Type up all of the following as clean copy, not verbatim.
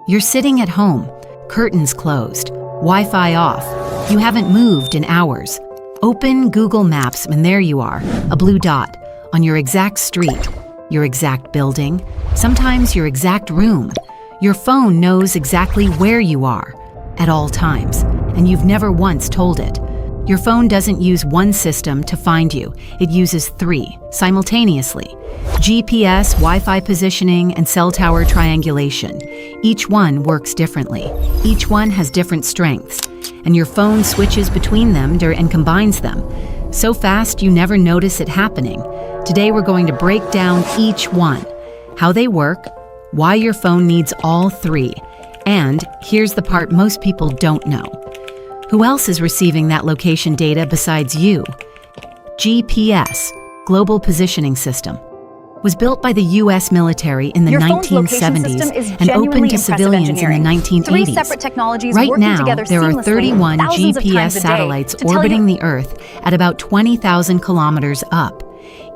You're sitting at home, curtains closed, Wi-Fi off. You haven't moved in hours. Open Google Maps and there you are, a blue dot, on your exact street, your exact building, sometimes your exact room. Your phone knows exactly where you are at all times, and you've never once told it. Your phone doesn't use one system to find you. It uses 3 simultaneously: GPS, Wi-Fi positioning, and cell tower triangulation. Each one works differently. Each one has different strengths, and your phone switches between them and combines them so fast you never notice it happening. Today we're going to break down each one, how they work, why your phone needs all 3, and here's the part most people don't know. Who else is receiving that location data besides you? GPS, Global Positioning System, was built by the U.S. military in the 1970s and opened to civilians in the 1980s. Right now, there are 31 GPS satellites orbiting the Earth at about 20,000 kilometers up.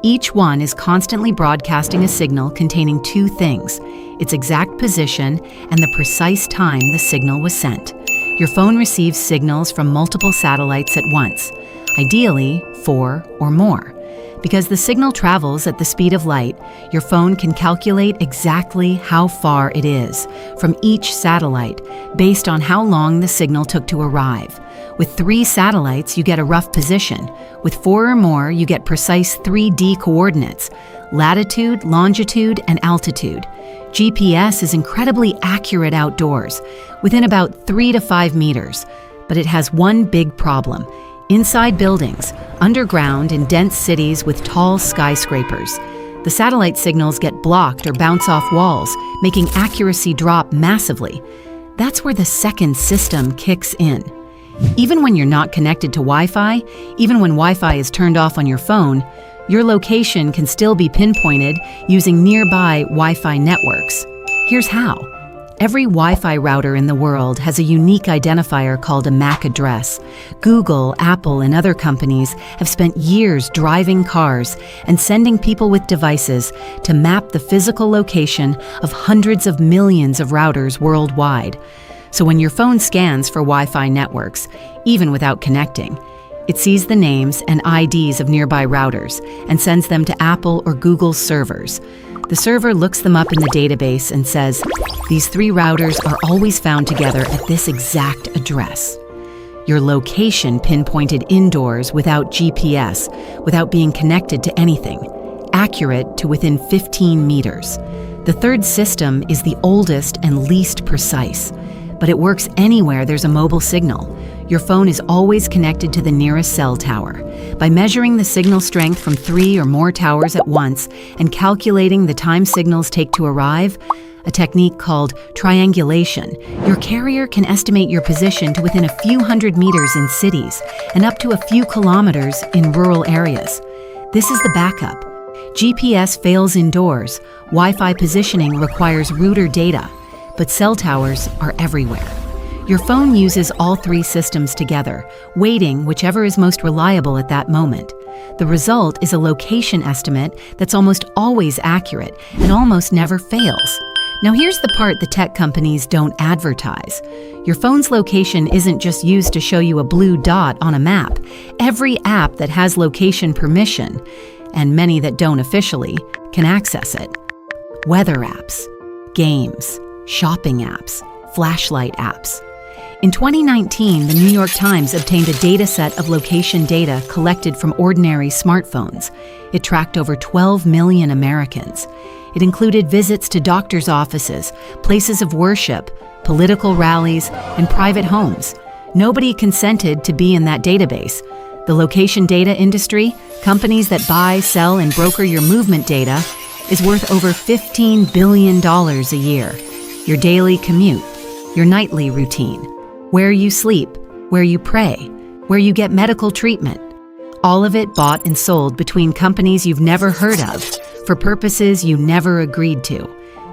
Each one is constantly broadcasting a signal containing 2 things: its exact position and the precise time the signal was sent. Your phone receives signals from multiple satellites at once, ideally 4 or more. Because the signal travels at the speed of light, your phone can calculate exactly how far it is from each satellite based on how long the signal took to arrive. With 3 satellites, you get a rough position. With 4 or more, you get precise 3D coordinates: latitude, longitude, and altitude. GPS is incredibly accurate outdoors, within about 3 to 5 meters. But it has one big problem: inside buildings, underground in dense cities with tall skyscrapers. The satellite signals get blocked or bounce off walls, making accuracy drop massively. That's where the second system kicks in. Even when you're not connected to Wi-Fi, even when Wi-Fi is turned off on your phone, your location can still be pinpointed using nearby Wi-Fi networks. Here's how. Every Wi-Fi router in the world has a unique identifier called a MAC address. Google, Apple, and other companies have spent years driving cars and sending people with devices to map the physical location of hundreds of millions of routers worldwide. So when your phone scans for Wi-Fi networks, even without connecting, it sees the names and IDs of nearby routers and sends them to Apple or Google's servers. The server looks them up in the database and says, these 3 routers are always found together at this exact address. Your location pinpointed indoors without GPS, without being connected to anything, accurate to within 15 meters. The third system is the oldest and least precise, but it works anywhere there's a mobile signal. Your phone is always connected to the nearest cell tower. By measuring the signal strength from 3 or more towers at once and calculating the time signals take to arrive, a technique called triangulation, your carrier can estimate your position to within a few hundred meters in cities and up to a few kilometers in rural areas. This is the backup. GPS fails indoors. Wi-Fi positioning requires router data, but cell towers are everywhere. Your phone uses all 3 systems together, weighting whichever is most reliable at that moment. The result is a location estimate that's almost always accurate and almost never fails. Now here's the part the tech companies don't advertise. Your phone's location isn't just used to show you a blue dot on a map. Every app that has location permission, and many that don't officially, can access it. Weather apps, games, shopping apps, flashlight apps. In 2019, the New York Times obtained a data set of location data collected from ordinary smartphones. It tracked over 12 million Americans. It included visits to doctors' offices, places of worship, political rallies, and private homes. Nobody consented to be in that database. The location data industry, companies that buy, sell, and broker your movement data, is worth over $15 billion a year. Your daily commute, your nightly routine, where you sleep, where you pray, where you get medical treatment. All of it bought and sold between companies you've never heard of for purposes you never agreed to.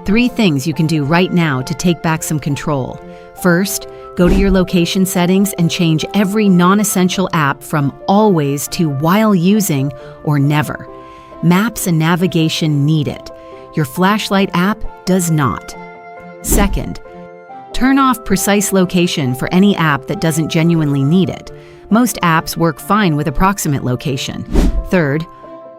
3 things you can do right now to take back some control. First, go to your location settings and change every non-essential app from always to while using or never. Maps and navigation need it. Your flashlight app does not. Second, Turn off precise location for any app that doesn't genuinely need it. Most apps work fine with approximate location. Third,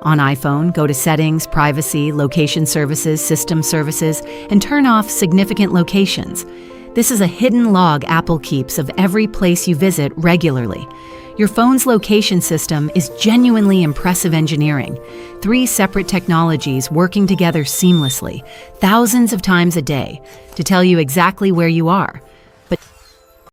on iPhone, go to Settings, Privacy, Location Services, System Services, and turn off Significant Locations. This is a hidden log Apple keeps of every place you visit regularly. Your phone's location system is genuinely impressive engineering. 3 separate technologies working together seamlessly, thousands of times a day, to tell you exactly where you are.